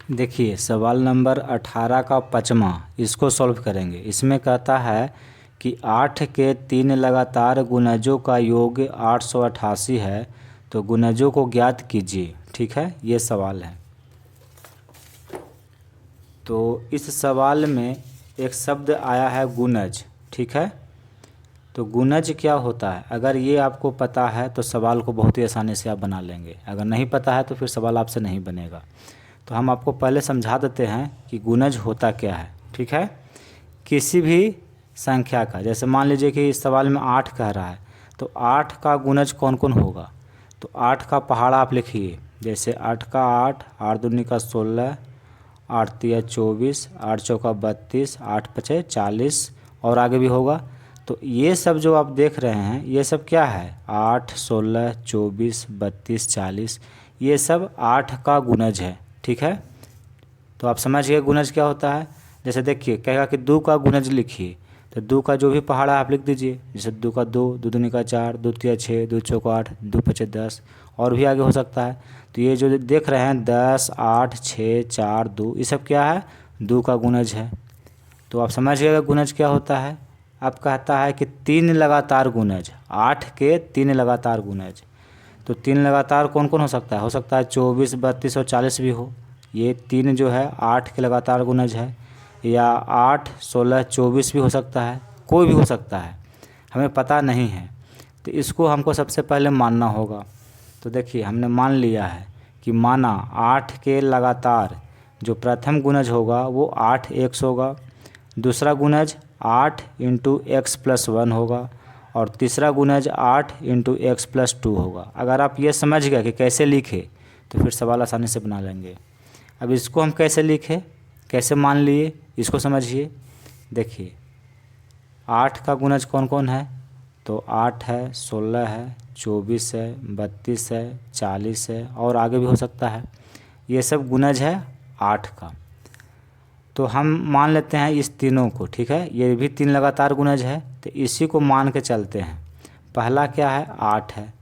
देखिए सवाल नंबर 18 का पचमा, इसको सॉल्व करेंगे। इसमें कहता है कि 8 के 3 लगातार गुणजों का योग 888 है, तो गुणजों को ज्ञात कीजिए। ठीक है, ये सवाल है। तो इस सवाल में एक शब्द आया है गुणज। ठीक है, तो गुणज क्या होता है, अगर ये आपको पता है तो सवाल को बहुत ही आसानी से आप बना लेंगे। अगर नहीं पता है तो फिर सवाल आपसे नहीं बनेगा। तो हम आपको पहले समझा देते हैं कि गुणज होता क्या है। ठीक है, किसी भी संख्या का, जैसे मान लीजिए कि इस सवाल में 8 कह रहा है, तो 8 का गुणज कौन कौन होगा। तो 8 का पहाड़ा आप लिखिए, जैसे 8 का 8, 8 दूनी का 16, 8 तिया 24, 8 चौका 32, 8 पचे 40, और आगे भी होगा। तो ये सब जो आप देख रहे हैं ये सब क्या है, 8, 16, 24, 32, 40, ये सब 8 का गुणज है। ठीक है, तो आप समझ गए गुणज क्या होता है। जैसे देखिए कहेगा कि 2 का गुणज लिखिए, तो 2 का जो भी पहाड़ा आप लिख दीजिए, जैसे 2 का 2, 2 दूनी का 4, 2 तिया 6, 2 चौका 8, 2 पचे 10, और भी आगे हो सकता है। तो ये जो देख रहे हैं 10, 8, 6, 4, 2, ये सब क्या है, 2 का गुणज है। तो आप समझ गए गुणज क्या होता है। अब कहता है कि 3 लगातार गुणज, 8 के 3 लगातार गुणज। तो 3 लगातार कौन कौन हो सकता है 24, 32 और 40 भी हो। ये 3 जो है 8 के लगातार गुणज है, या 8, 16, 24 भी हो सकता है, कोई भी हो सकता है, हमें पता नहीं है। तो इसको हमको सबसे पहले मानना होगा। तो देखिए हमने मान लिया है कि माना 8 के लगातार जो प्रथम गुणज होगा वो 8x होगा, दूसरा गुणज 8 इंटू एक्स प्लस 1 होगा, और तीसरा गुणज 8 इंटू एक्स प्लस 2 होगा। अगर आप ये समझ गए कि कैसे लिखे तो फिर सवाल आसानी से बना लेंगे। अब इसको हम कैसे लिखे, कैसे मान लिए, इसको समझिए। देखिए 8 का गुणज कौन कौन है, तो 8 है, 16 है, 24 है, 32 है, 40 है, और आगे भी हो सकता है। ये सब गुणज है 8 का। तो हम मान लेते हैं इस तीनों को। ठीक है, ये भी 3 लगातार गुणज है, तो इसी को मान के चलते हैं। पहला क्या है, 8 है,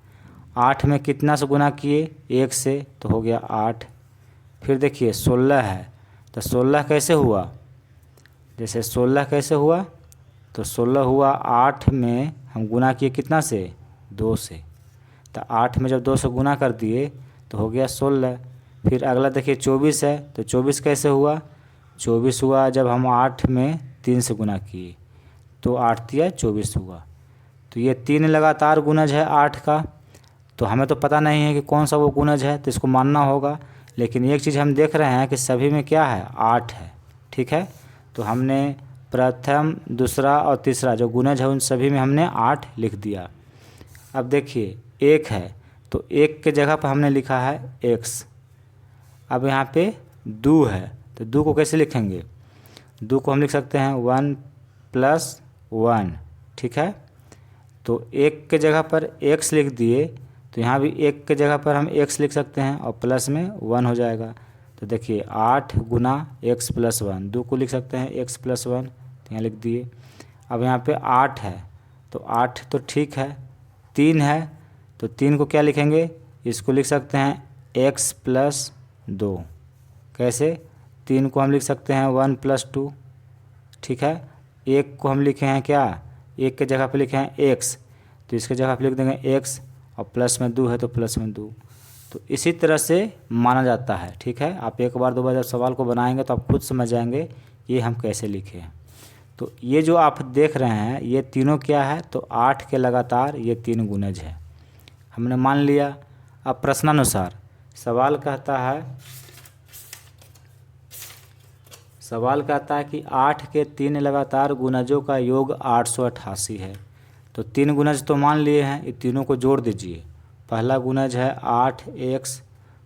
8 में कितना से गुना किए, 1 से, तो हो गया 8। फिर देखिए 16 है, तो 16 कैसे हुआ, जैसे 16 कैसे हुआ, तो 16 हुआ 8 में हम गुना किए कितना से, 2 से। तो 8 में जब 2 से गुना कर दिए तो हो गया 16। फिर अगला देखिए 24 है, तो 24 कैसे हुआ, 24 हुआ जब हम 8 में 3 से गुना किए, तो 8 तिया 24 हुआ। तो ये 3 लगातार गुणज है 8 का। तो हमें तो पता नहीं है कि कौन सा वो गुणज है, तो इसको मानना होगा। लेकिन एक चीज़ हम देख रहे हैं कि सभी में क्या है, 8 है। ठीक है, तो हमने प्रथम, दूसरा और तीसरा जो गुणज है उन सभी में हमने 8 लिख दिया। अब देखिए 1 है, तो 1 के जगह पर हमने लिखा है x। अब यहाँ पे 2 है, तो 2 को कैसे लिखेंगे, 2 को हम लिख सकते हैं 1 + 1। ठीक है, तो 1 के जगह पर x लिख दिए, तो यहाँ भी 1 के जगह पर हम x लिख सकते हैं और प्लस में 1 हो जाएगा। तो देखिए 8 गुना x + 1, 2 को लिख सकते हैं x + 1, तो यहाँ लिख दिए। अब यहाँ पे 8 है, तो 8 तो ठीक है, 3 है, तो 3 को क्या लिखेंगे, इसको लिख सकते हैं x + 2। कैसे, 3 को हम लिख सकते हैं 1 + 2। ठीक है, 1 को हम लिखे हैं क्या, 1 के जगह पे लिखे हैं x, तो इसके जगह पे लिख देंगे x, और प्लस में 2 है तो प्लस में 2। तो इसी तरह से माना जाता है। ठीक है, आप एक बार दो बार जब सवाल को बनाएंगे तो आप खुद समझ जाएंगे ये हम कैसे लिखे हैं। तो ये जो आप देख रहे हैं ये तीनों क्या है, तो 8 के लगातार ये 3 गुणज है, हमने मान लिया। अब प्रश्नानुसार सवाल कहता है कि 8 के 3 लगातार गुणजों का योग 888 है। तो 3 गुणज तो मान लिए हैं, ये तीनों को जोड़ दीजिए। पहला गुणज है 8x,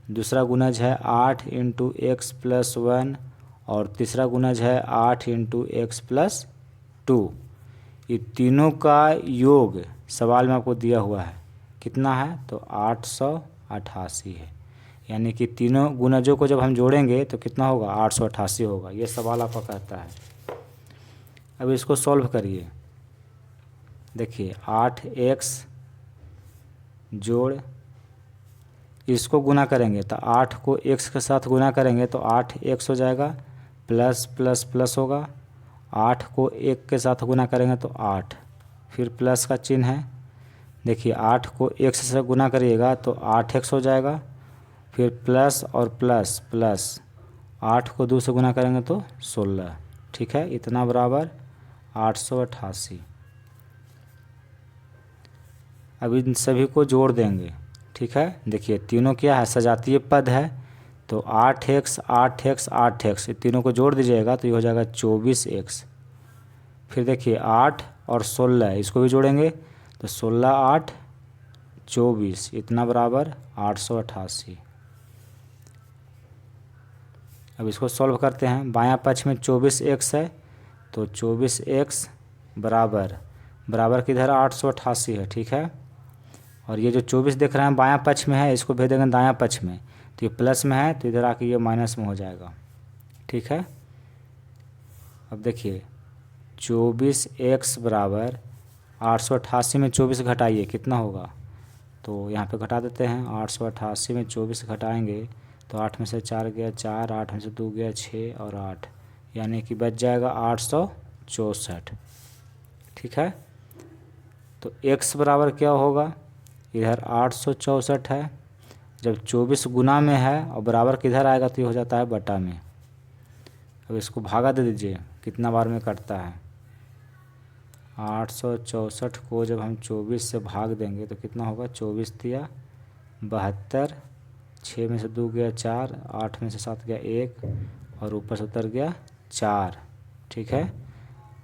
दूसरा गुणज है 8 इंटू एक्स प्लस 1, और तीसरा गुणज है 8 इंटू एक्स प्लस 2। ये तीनों का योग सवाल में आपको दिया हुआ है, कितना है, तो 888 है। यानी कि तीनों गुणजों को जब हम जोड़ेंगे तो कितना होगा, 888 होगा। ये सवाल आपका कहता है। अब इसको सॉल्व करिए। देखिए 8x जोड़ इसको गुना करेंगे तो 8 को x के साथ गुना करेंगे तो 8x हो जाएगा, प्लस प्लस प्लस होगा। 8 को 1 के साथ गुना करेंगे तो 8, फिर प्लस का चिन्ह है। देखिए 8 को x से गुना करिएगा तो 8x हो जाएगा, फिर प्लस और प्लस प्लस 8 को 2 से गुना करेंगे तो 16। ठीक है, इतना बराबर 888। अब इन सभी को जोड़ देंगे। ठीक है, देखिए तीनों क्या है, सजातीय पद है, तो 8x 8x 8x ये तीनों को जोड़ दीजिएगा तो ये हो जाएगा 24x। फिर देखिए 8 और 16 इसको भी जोड़ेंगे तो 16 8 24, इतना बराबर 888। अब इसको सॉल्व करते हैं। बायां पक्ष में 24x है तो 24x बराबर किधर 888 है। ठीक है, और ये जो 24 देख रहे हैं बायां पक्ष में है, इसको भेज देंगे दायां पक्ष में, तो ये प्लस में है तो इधर आके ये माइनस में हो जाएगा। ठीक है, अब देखिए 24x बराबर 888 में 24 घटाइए कितना होगा, तो यहाँ पे घटा देते हैं। 888 में 24 घटाएंगे तो 8 में से 4 गया 4, 8 में से 2 गया 6 और 8, यानी कि बच जाएगा 864। ठीक है, तो x बराबर क्या होगा, इधर 864 है, जब 24 गुना में है और बराबर किधर आएगा तो ये हो जाता है बटा में। अब इसको भागा दे दीजिए कितना बार में कटता है। 864 को जब हम 24 से भाग देंगे तो कितना होगा, 24 दिया 72, 6 में से 2 गया 4, 8 में से 7 गया 1 और ऊपर से उतर गया 4। ठीक है,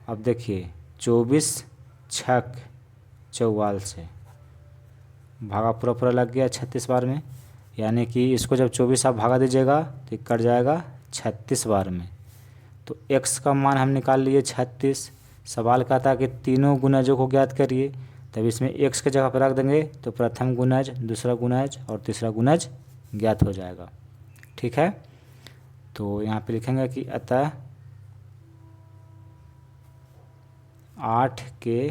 अब देखिए 24 छक 44 से भागा पूरा लग गया 36 बार में, यानी कि इसको जब 24 आप भागा दीजिएगा तो कट जाएगा 36 बार में। तो x का मान हम निकाल लिए 36। सवाल कहता है कि तीनों गुणजों को ज्ञात करिए, तब इसमें x के जगह पर रख देंगे तो प्रथम गुणज, दूसरा गुणज और तीसरा गुणज ज्ञात हो जाएगा। ठीक है, तो यहाँ पे लिखेंगे कि अतः 8 के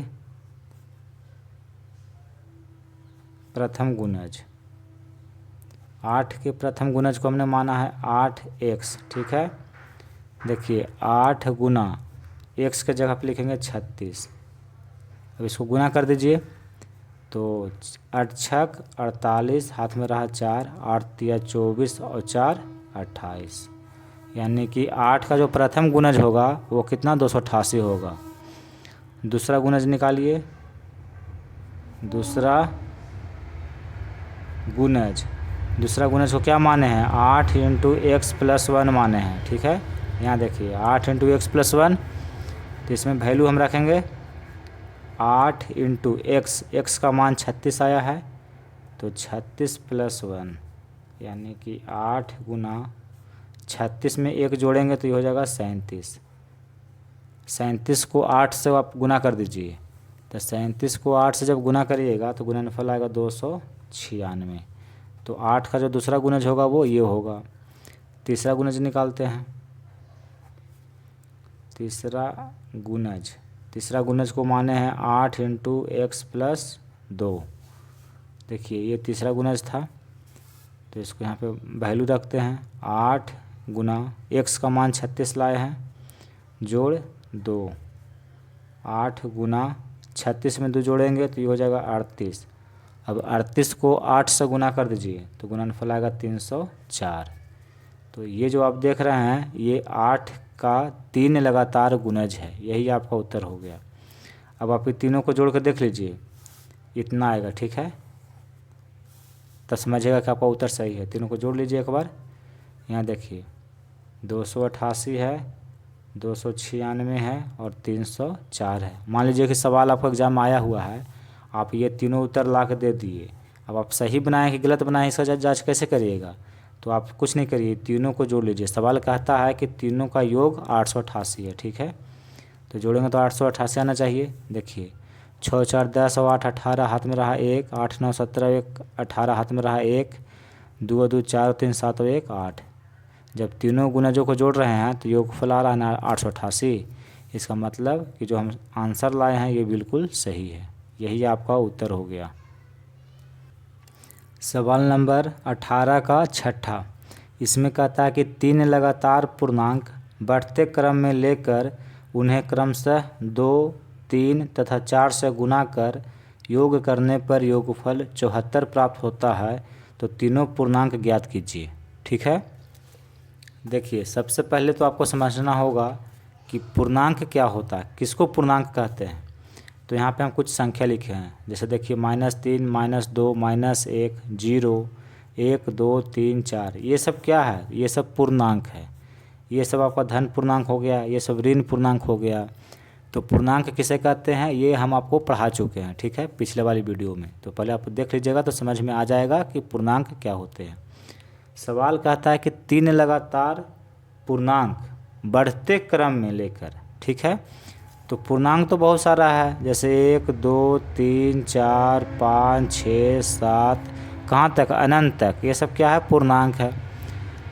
प्रथम गुणज, 8 के प्रथम गुणज को हमने माना है 8x। ठीक है, देखिए 8 गुना x के जगह पे लिखेंगे 36। अब इसको गुना कर दीजिए तो 8 छक 48, हाथ में रहा 4, 8 तिया 24 और 4 28, यानी कि 8 का जो प्रथम गुणज होगा वो कितना 288 होगा। दूसरा गुणज निकालिए, दूसरा गुणज को क्या माने हैं, 8 इंटू एक्स प्लस 1 माने हैं। ठीक है, यहाँ देखिए 8 इंटू एक्स प्लस 1, तो इसमें वैल्यू हम रखेंगे 8 इंटू एक्स का मान 36 आया है तो 36 प्लस 1, यानी कि 8 गुना 36 में 1 जोड़ेंगे तो ये हो जाएगा 37। 37 को 8 से आप गुना कर दीजिए, तो 37 को 8 से जब गुना करिएगा तो गुणनफल आएगा 296। तो 8 का जो दूसरा गुणज होगा वो ये होगा। तीसरा गुणज निकालते हैं। तीसरा गुणज को माने हैं 8 इंटू एक्स प्लस 2। देखिए ये तीसरा गुणज था तो इसको यहाँ पे वैल्यू रखते हैं। 8 गुना एक्स का मान 36 लाए हैं, जोड़ 2, 8 गुना 36 में 2 जोड़ेंगे तो ये हो जाएगा 38। अब 38 को 8 से गुना कर दीजिए तो गुणनफल आएगा 304। तो ये जो आप देख रहे हैं ये 8 का 3 लगातार गुणज है, यही आपका उत्तर हो गया। अब आप ये तीनों को जोड़ कर देख लीजिए, इतना आएगा। ठीक है, तब समझिएगा कि आपका उत्तर सही है। तीनों को जोड़ लीजिए एक बार। यहाँ देखिए 288 है, 296 है और 304 है। मान लीजिए कि सवाल आपका एग्जाम आया हुआ है, आप ये तीनों उत्तर ला के दे दिए। अब आप सही बनाए कि गलत बनाए इसका जांच कैसे करिएगा, तो आप कुछ नहीं करिए, तीनों को जोड़ लीजिए। सवाल कहता है कि तीनों का योग 888 है। ठीक है, तो जोड़ेंगे तो 888 आना चाहिए। देखिए 6 4 10 और 8 18, हाथ में रहा 1, 8 9 17 1 18, हाथ में रहा 1, 2 2 4 3 7 और 1 8। जब तीनों गुणजों को जोड़ रहे हैं तो योगफल आ रहा है ना 888। इसका मतलब कि जो हम आंसर लाए हैं ये बिल्कुल सही है, यही आपका उत्तर हो गया। सवाल नंबर 18 का छठा, इसमें कहता है कि 3 लगातार पूर्णांक बढ़ते क्रम में लेकर उन्हें क्रमशः 2, 3 तथा 4 से गुना कर योग करने पर योगफल 74 प्राप्त होता है, तो तीनों पूर्णांक ज्ञात कीजिए। ठीक है, देखिए सबसे पहले तो आपको समझना होगा कि पूर्णांक क्या होता है, किसको पूर्णांक कहते हैं। तो यहाँ पे हम कुछ संख्या लिखे हैं, जैसे देखिए -3, -2, -1, 0, 1, 2, 3, 4, ये सब क्या है, ये सब पूर्णांक है। ये सब आपका धन पूर्णांक हो गया, ये सब ऋण पूर्णांक हो गया। तो पूर्णांक किसे कहते हैं ये हम आपको पढ़ा चुके हैं, ठीक है, पिछले वाली वीडियो में। तो पहले आप देख लीजिएगा तो समझ में आ जाएगा कि पूर्णांक क्या होते हैं। सवाल कहता है कि 3 लगातार पूर्णांक बढ़ते क्रम में लेकर, ठीक है। तो पूर्णांक तो बहुत सारा है, जैसे 1, 2, 3, 4, 5, 6, 7, कहाँ तक, अनंत तक, ये सब क्या है, पूर्णांक है।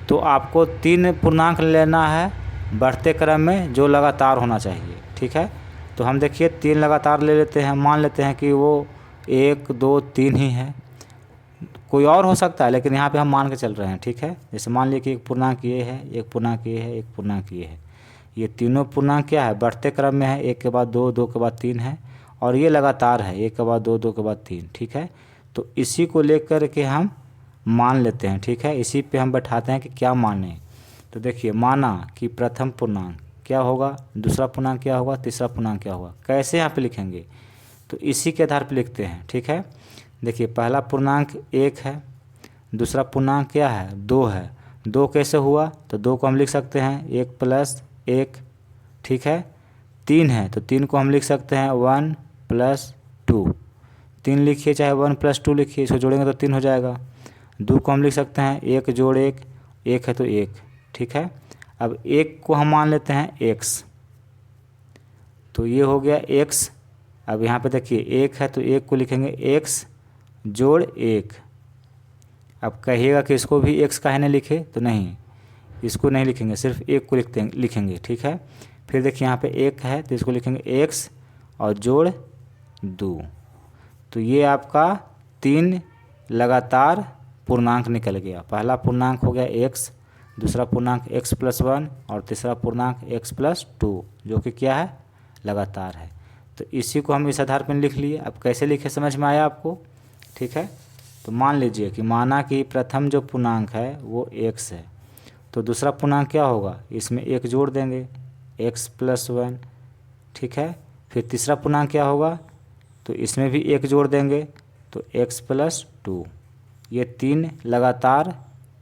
तो आपको 3 पूर्णांक लेना है बढ़ते क्रम में, जो लगातार होना चाहिए, ठीक है। तो हम देखिए 3 लगातार ले लेते हैं, मान लेते हैं कि वो 1, 2, 3 ही है। कोई और हो सकता है, लेकिन यहाँ पे हम मान के चल रहे हैं, ठीक है। जैसे मान लिए कि एक पूर्णांक ये है, एक पूर्णांक ये है, एक पूर्णांक ये है। ये तीनों पूर्णांक क्या है, बढ़ते क्रम में है, 1 के बाद 2, 2 के बाद 3 है, और ये लगातार है, 1 के बाद 2, 2 के बाद 3, ठीक है। तो इसी को लेकर के हम मान लेते हैं, ठीक है। इसी पे हम बैठाते हैं कि क्या माने। तो देखिए माना कि प्रथम पूर्णांक क्या होगा, दूसरा पूर्णांक क्या होगा, तीसरा पूर्णांक क्या होगा, कैसे यहाँ पे लिखेंगे, तो इसी के आधार पर लिखते हैं, ठीक है। देखिए पहला पूर्णांक 1 है, दूसरा पूर्णांक क्या है, 2 है। 2 कैसे हुआ, तो 2 को हम लिख सकते हैं 1 + 1, ठीक है। 3 है तो 3 को हम लिख सकते हैं 1 + 2, 3 लिखिए चाहे 1 + 2 लिखिए, इसको जोड़ेंगे तो 3 हो जाएगा। 2 को हम लिख सकते हैं 1 + 1, 1 है तो 1, ठीक है। अब 1 को हम मान लेते हैं x, तो ये हो गया x। अब यहाँ पे देखिए 1 है तो 1 को लिखेंगे x + 1। अब कहिएगा कि इसको भी x काहे नहीं लिखे, तो नहीं, इसको नहीं लिखेंगे, सिर्फ 1 को लिखेंगे, ठीक है। फिर देखिए यहाँ पे 1 है तो इसको लिखेंगे x और जोड़ 2। तो ये आपका 3 लगातार पूर्णांक निकल गया। पहला पूर्णांक हो गया x, दूसरा पूर्णांक x + 1 और तीसरा पूर्णांक x + 2, जो कि क्या है, लगातार है। तो इसी को हम इस आधार पर लिख लिए। अब कैसे लिखे समझ में आया आपको, ठीक है। तो मान लीजिए कि माना कि प्रथम जो पूर्णांक है वो x है, तो दूसरा पूर्णांक क्या होगा, इसमें 1 जोड़ देंगे, x + 1, ठीक है। फिर तीसरा पूर्णांक क्या होगा, तो इसमें भी 1 जोड़ देंगे, तो x + 2। ये 3 लगातार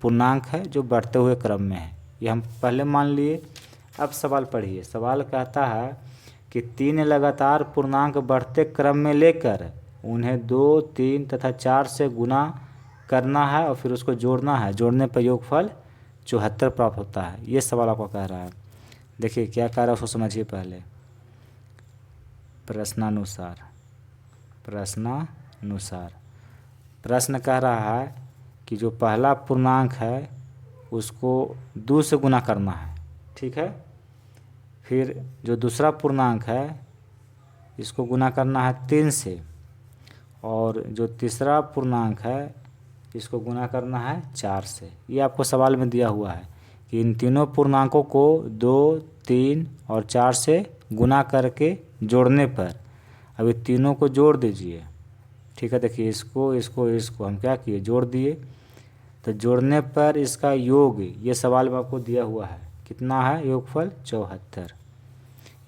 पूर्णांक है जो बढ़ते हुए क्रम में है, ये हम पहले मान लिए। अब सवाल पढ़िए। सवाल कहता है कि 3 लगातार पूर्णांक बढ़ते क्रम में लेकर उन्हें 2, 3 तथा 4 से गुना करना है और फिर उसको जोड़ना है, जोड़ने पर योगफल 74 प्राप्त होता है। ये सवाल आपको कह रहा है। देखिए क्या कह रहा है उसको समझिए पहले। प्रश्नानुसार प्रश्न कह रहा है कि जो पहला पूर्णांक है उसको 2 से गुना करना है, ठीक है। फिर जो दूसरा पूर्णांक है इसको गुना करना है 3 से, और जो तीसरा पूर्णांक है इसको गुना करना है 4 से। ये आपको सवाल में दिया हुआ है कि इन तीनों पूर्णांकों को 2, 3 और 4 से गुना करके जोड़ने पर, अब ये तीनों को जोड़ दीजिए, ठीक है। देखिए इसको हम क्या किए, जोड़ दिए। तो जोड़ने पर इसका योग, ये सवाल में आपको दिया हुआ है, कितना है, योगफल 74,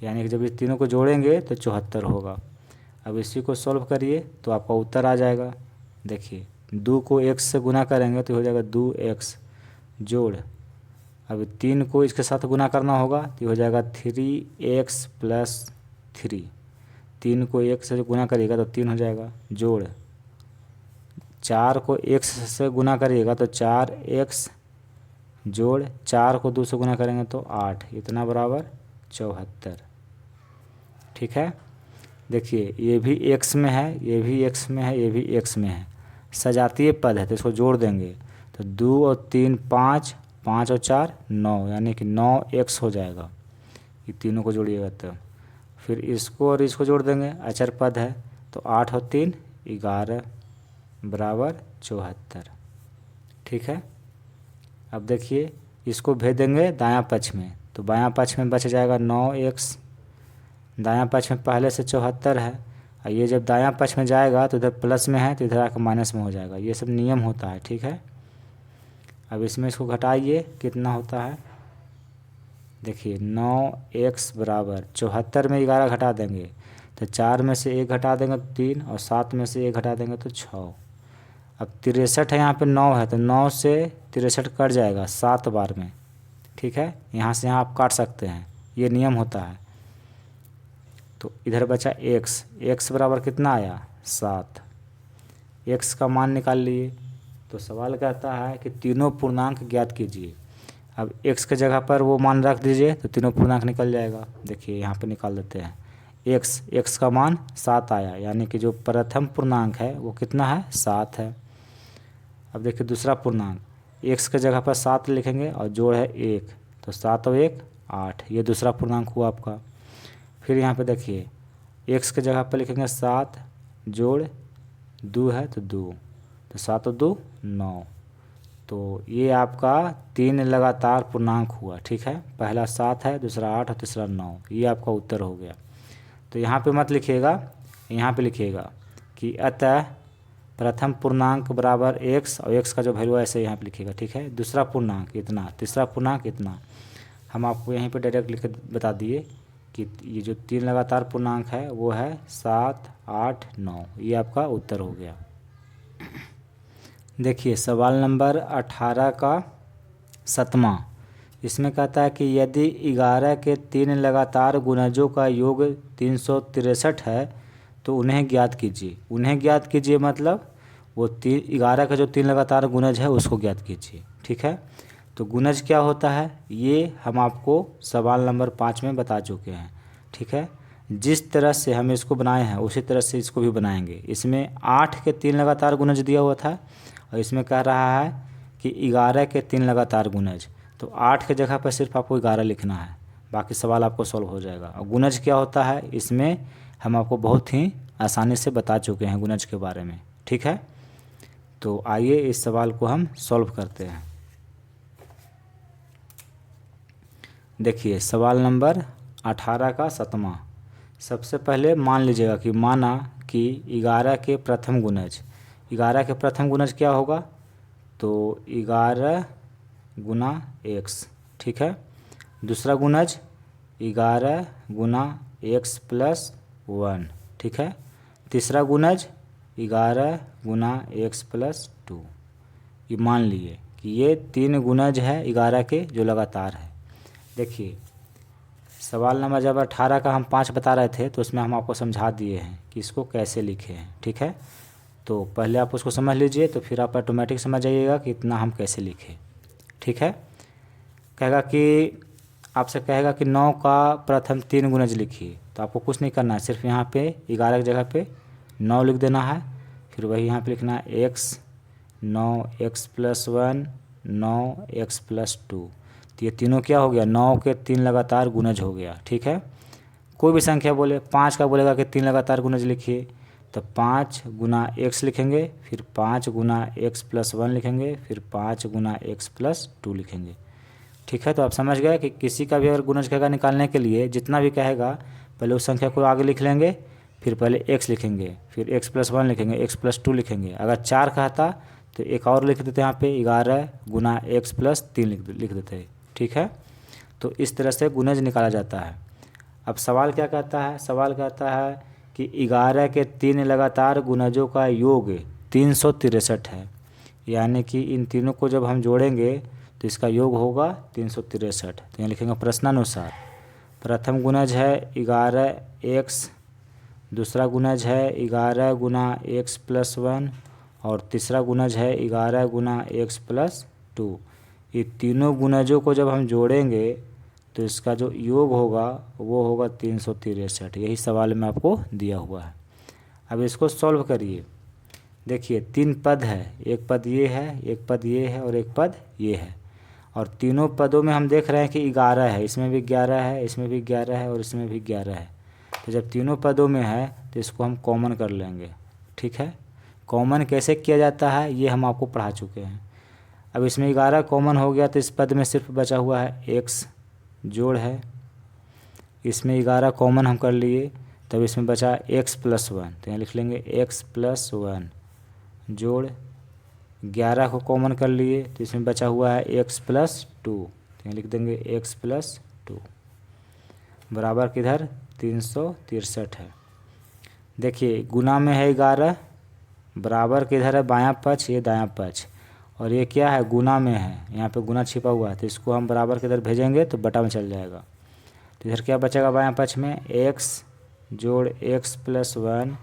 यानी कि जब इस तीनों को जोड़ेंगे तो 74 होगा। अब इसी को सॉल्व करिए तो आपका उत्तर आ जाएगा। देखिए 2 को x से गुना करेंगे तो हो जाएगा 2x जोड़, अब 3 को इसके साथ गुना करना होगा तो हो जाएगा 3x + 3। 3 को 1 से गुना करिएगा तो 3 हो जाएगा, जोड़ 4 को x से गुना करिएगा तो 4x जोड़ 4 को 2 से गुना करेंगे तो 8, इतना बराबर 74, ठीक है। देखिए ये भी x में है, ये भी x में है, ये भी x में है, सजातीय पद है तो इसको जोड़ देंगे तो 2 और 3 5, 5 और 4 9, यानी कि 9x हो जाएगा। ये तीनों को जोड़िएगा तो फिर इसको और इसको जोड़ देंगे, अचर पद है तो 8 और 3 11, बराबर 74। ठीक है, अब देखिए इसको भेज देंगे दायां पक्ष में, तो बायां पक्ष में बच जाएगा 9x, दायां पक्ष में पहले से 74 है, और ये जब दायां पक्ष में जाएगा तो इधर प्लस में है तो इधर आकर माइनस में हो जाएगा, ये सब नियम होता है। ठीक है, अब इसमें इसको घटाइए, कितना होता है, देखिए 9x बराबर 74 में 11 घटा देंगे तो 4 में से 1 घटा देंगे तो 3, और 7 में से 1 घटा देंगे तो 6। अब 63 है, यहाँ पे 9 है तो 9 से 63 कट जाएगा 7 बार में। ठीक है, यहाँ से यहाँ आप काट सकते हैं, ये नियम होता है। तो इधर बचा x बराबर कितना आया 7, x का मान निकाल लिए। तो सवाल कहता है कि तीनों पूर्णांक ज्ञात कीजिए। अब x के जगह पर वो मान रख दीजिए तो तीनों पूर्णांक निकल जाएगा। देखिए यहाँ पे निकाल देते हैं, x का मान 7 आया, यानी कि जो प्रथम पूर्णांक है वो कितना है 7 है। अब देखिए दूसरा पूर्णांक, x के जगह पर 7 लिखेंगे और जोड़ है 1, तो 7 और 1 8, ये दूसरा पूर्णांक हुआ आपका। फिर यहाँ पे देखिए x के जगह पर लिखेंगे 7 जोड़ 2 है तो 2, तो 7 और 2 9, तो ये आपका 3 लगातार पूर्णांक हुआ। ठीक है, पहला 7 है, दूसरा 8 और तीसरा 9, ये आपका उत्तर हो गया। तो यहाँ पे मत लिखिएगा, यहाँ पे लिखिएगा कि अतः प्रथम पूर्णांक बराबर x, और x का जो वैल्यू है ऐसे यहाँ पे लिखिएगा। ठीक है, दूसरा पूर्णांक इतना, तीसरा पूर्णांक इतना। हम आपको यहीं पे डायरेक्ट लिख बता दिए कि ये जो 3 लगातार पूर्णांक है वो है 7 8 9, ये आपका उत्तर हो गया। देखिए सवाल नंबर 18 का 7वां, इसमें कहता है कि यदि 11 के 3 लगातार गुणजों का योग 363 है तो उन्हें ज्ञात कीजिए। उन्हें ज्ञात कीजिए मतलब वो 11 का जो 3 लगातार गुणज है उसको ज्ञात कीजिए। ठीक है, तो गुणज क्या होता है ये हम आपको सवाल नंबर 5 में बता चुके हैं। ठीक है, जिस तरह से हम इसको बनाए हैं उसी तरह से इसको भी बनाएंगे। इसमें 8 के 3 लगातार गुणज दिया हुआ था और इसमें कह रहा है कि 11 के 3 लगातार गुणज, तो 8 के जगह पर सिर्फ आपको 11 लिखना है, बाकी सवाल आपको सॉल्व हो जाएगा। और गुणज क्या होता है इसमें हम आपको बहुत ही आसानी से बता चुके हैं गुणज के बारे में। ठीक है, तो आइए इस सवाल को हम सॉल्व करते हैं। देखिए सवाल नंबर 18 का 7वां, सबसे पहले मान लीजिएगा कि माना कि 11 के प्रथम गुणज, 11 के प्रथम गुणज क्या होगा, तो 11 गुना x। ठीक है, दूसरा गुणज 11 गुना x प्लस 1। ठीक है, तीसरा गुणज 11 गुना x प्लस 2। ये मान लिए कि ये 3 गुणज है 11 के जो लगातार है। देखिए सवाल नंबर जब 18 का हम 5 बता रहे थे तो उसमें हम आपको समझा दिए हैं कि इसको कैसे लिखे हैं। ठीक है, तो पहले आप उसको समझ लीजिए तो फिर आप ऑटोमेटिक समझ जाइएगा कि इतना हम कैसे लिखें। ठीक है, कहेगा कि आपसे कहेगा कि 9 का प्रथम 3 गुणज लिखिए, तो आपको कुछ नहीं करना है, सिर्फ यहाँ पे 11 की जगह पे 9 लिख देना है। फिर वही यहाँ पे लिखना है x, 9x plus 1, 9x plus 2। तो ये तीनों क्या हो गया 9 के 3 लगातार गुणज हो गया। ठीक है, कोई भी संख्या बोले, 5 का बोलेगा कि 3 लगातार गुणज लिखिए, तो 5 गुना x लिखेंगे, फिर 5 गुना x प्लस 1 लिखेंगे, फिर 5 गुना x प्लस 2 लिखेंगे। ठीक है, तो आप समझ गए कि किसी का भी अगर गुणज कहेगा निकालने के लिए जितना भी कहेगा पहले उस संख्या को आगे लिख लेंगे, फिर पहले x लिखेंगे, फिर x प्लस 1 लिखेंगे, x प्लस 2 लिखेंगे। अगर 4 कहता तो एक और लिख देते यहाँ पे 11 गुना x प्लस 3 लिख देते। ठीक है, तो इस तरह से गुणज निकाला जाता है। अब सवाल क्या कहता है, सवाल कहता है कि 11 के 3 लगातार गुणजों का योग 363 है, यानी कि इन तीनों को जब हम जोड़ेंगे तो इसका योग होगा 363। तो यहाँ लिखेंगे प्रश्नानुसार प्रथम गुणज है 11x, दूसरा गुणज है 11 गुना x प्लस 1, और तीसरा गुणज है 11 गुना x प्लस 2। ये तीनों गुणजों को जब हम जोड़ेंगे तो इसका जो योग होगा वो होगा 363। यही सवाल में आपको दिया हुआ है। अब इसको सॉल्व करिए। देखिए 3 पद है, एक पद ये है, एक पद ये है और एक पद ये है, और तीनों पदों में हम देख रहे हैं कि 11 है, इसमें भी 11 है, इसमें भी 11 है और इसमें भी 11 है। तो जब तीनों पदों में है तो इसको हम कॉमन कर लेंगे। ठीक है, कॉमन कैसे किया जाता है ये हम आपको पढ़ा चुके हैं। अब इसमें 11 कॉमन हो गया तो इस पद में सिर्फ बचा हुआ है x जोड़ है, इसमें 11 कॉमन हम कर लिए तब इसमें बचा x + 1, तो यहाँ लिख लेंगे x + 1 जोड़ 11 को कॉमन कर लिए तो इसमें बचा हुआ है x + 2, तो यहाँ लिख देंगे x + 2 बराबर किधर 363 है। देखिए गुना में है 11, बराबर किधर है बायां पक्ष, ये दायां पक्ष, और ये क्या है गुना में है, यहाँ पे गुना छिपा हुआ है तो इसको हम बराबर किधर भेजेंगे तो बटा में चल जाएगा। तो इधर क्या बचेगा बायां पक्ष में x जोड़ x + 1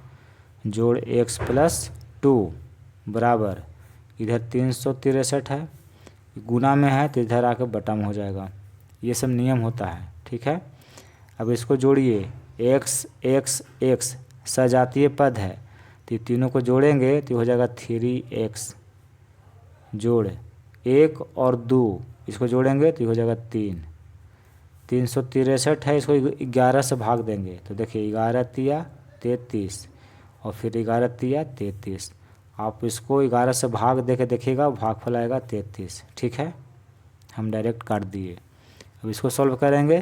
जोड़ x + 2 बराबर इधर 363 है, गुना में है तो इधर आकर बटा में हो जाएगा। ये सब नियम होता है, ठीक है। अब इसको जोड़िए x x x सजातीय पद है तो ये तीनों को जोड़ेंगे तो हो जाएगा 3x जोड़ 1 और 2 इसको जोड़ेंगे तो हो जाएगा 363 है, इसको 11 से भाग देंगे तो देखिए 11 तिया 33 और फिर 11 तिया 33, आप इसको 11 से भाग दे के देखिएगा, भागफल आएगा 33, ठीक है। हम डायरेक्ट काट दिए। अब इसको सॉल्व करेंगे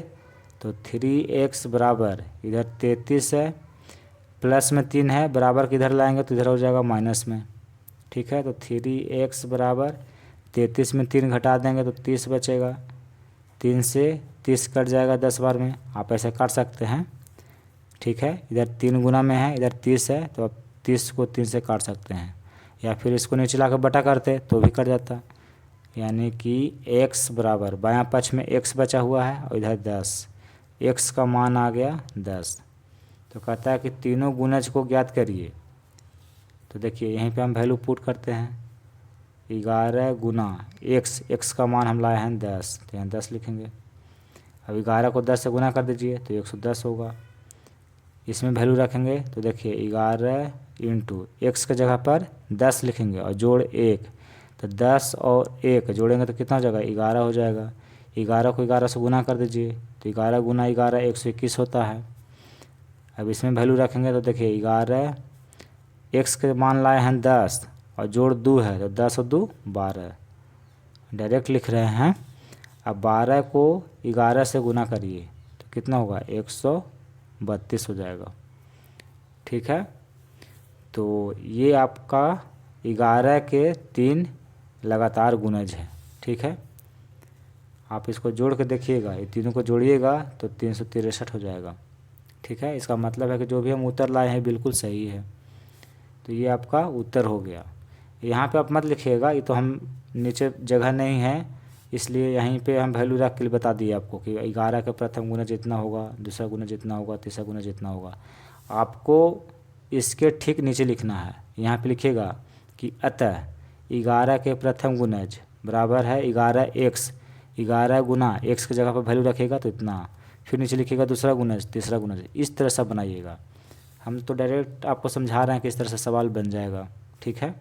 तो 3x बराबर इधर 33 है, प्लस में 3 है, बराबर किधर लाएंगे तो इधर हो जाएगा माइनस में, ठीक है। तो 3x बराबर 33 में 3 घटा देंगे तो 30 बचेगा, 3 से 30 कट जाएगा 10 बार में, आप ऐसे काट सकते हैं, ठीक है। इधर 3 गुना में है, इधर 30 है तो आप 30 को 3 से काट सकते हैं, या फिर इसको नीचे ला कर बटा करते तो भी कट जाता। यानी कि x बराबर बायां पक्ष में x बचा हुआ है और इधर 10, x का मान आ गया 10। तो कहता है कि तीनों गुणज को ज्ञात करिए। तो देखिए यहीं पे हम वैल्यू पुट करते हैं, 11 गुना x का मान हम लाए हैं 10, तो यहाँ 10 लिखेंगे। अब 11 को 10 से गुना कर दीजिए तो 110 होगा। इसमें वैल्यू रखेंगे तो देखिए 11 इंटू x के जगह पर 10 लिखेंगे और जोड़ 1, तो 10 और 1 जोड़ेंगे तो कितना हो जाएगा 11 हो जाएगा। 11 को 11 से गुना कर दीजिए तो 11 गुना 11 121 होता है। अब इसमें वैल्यू रखेंगे तो देखिए 11 x के मान लाए हैं 10 और जोड़ 2 है तो 10 और 2 12, डायरेक्ट लिख रहे हैं। अब 12 को 11 से गुना करिए तो कितना होगा 132 हो जाएगा, ठीक है। तो ये आपका 11 के 3 लगातार गुणज है, ठीक है। आप इसको जोड़ के देखिएगा, ये तीनों को जोड़िएगा तो 363 हो जाएगा, ठीक है। इसका मतलब है कि जो भी हम उत्तर लाए हैं बिल्कुल सही है। तो ये आपका उत्तर हो गया। यहाँ पे आप मत लिखिएगा, ये तो हम नीचे जगह नहीं है इसलिए यहीं पे हम वैल्यू रख के बता दिए आपको कि 11 का प्रथम गुणज जितना होगा, दूसरा गुणज जितना होगा, तीसरा गुणज जितना होगा। आपको इसके ठीक नीचे लिखना है, यहाँ पे लिखिएगा कि अतः 11 के प्रथम गुणज बराबर है 11x, 11 गुना x की जगह पर वैल्यू रखिएगा तो इतना, फिर नीचे लिखिएगा दूसरा गुणज, तीसरा गुणज, इस तरह से बनाइएगा। हम तो डायरेक्ट आपको समझा रहे हैं कि इस तरह से सवाल बन जाएगा, ठीक है।